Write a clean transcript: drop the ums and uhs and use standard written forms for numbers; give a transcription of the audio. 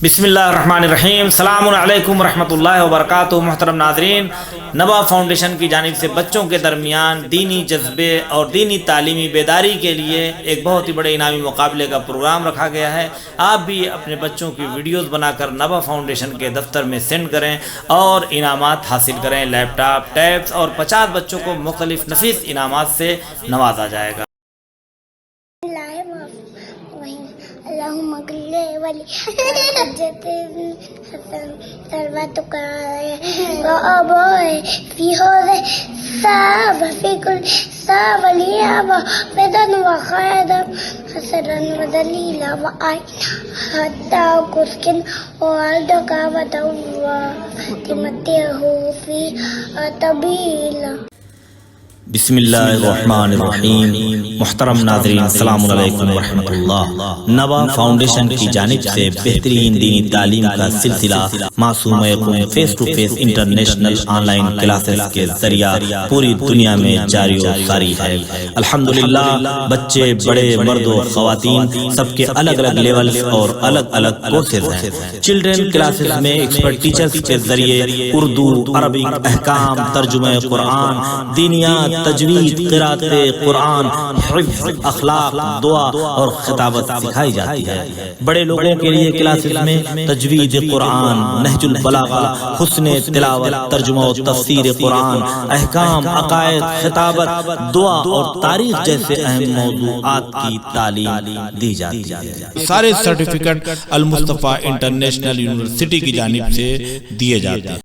بسم اللہ الرحمن الرحیم۔ السلام علیکم ورحمۃ اللہ وبرکاتہ۔ محترم ناظرین، نبا فاؤنڈیشن کی جانب سے بچوں کے درمیان دینی جذبے اور دینی تعلیمی بیداری کے لیے ایک بہت ہی بڑے انعامی مقابلے کا پروگرام رکھا گیا ہے۔ آپ بھی اپنے بچوں کی ویڈیوز بنا کر نبا فاؤنڈیشن کے دفتر میں سینڈ کریں اور انعامات حاصل کریں۔ لیپ ٹاپ، ٹیبس اور 50 بچوں کو مختلف نفیس انعامات سے نوازا جائے گا۔ اللهم اغفر ولي حجة حسن ثروتك وأبوي في هذا الصعب في كل صعب لي أبدا وخيرا حسنا ودليلا وأين حتى كسكن وعندك وتمتعه في طويلا۔ بسم اللہ الرحمن الرحیم۔ محترم ناظرین، السلام علیکم ورحمۃ اللہ۔ نبا فاؤنڈیشن کی جانب سے بہترین دینی تعلیم کا سلسلہ معصوم یقوم face to face international online classes کے ذریعہ پوری دنیا میں جاری و ساری ہے۔ الحمدللہ بچے، بڑے، مرد و خواتین، سب کے الگ الگ لیولز اور الگ الگ کورسز ہیں۔ چلڈرن کلاسز میں ایکسپرٹ ٹیچرز کے ذریعے اردو، عربک، احکام، ترجمہ قرآن، دینیات، تجوید، قرات قرآن، حفظ، اخلاق، دعا اور خطابت سکھائی جاتی ہے۔ بڑے لوگوں کے لیے کلاسز میں تجوید قرآن، نہج البلاغہ، حسن تلاوت، ترجمہ و تفسیر قرآن، احکام، عقائد، خطابت، دعا اور تاریخ جیسے اہم موضوعات کی تعلیم دی جاتی ہے۔ سارے سرٹیفکیٹ المصطفیٰ انٹرنیشنل یونیورسٹی کی جانب سے دیے جاتے ہیں۔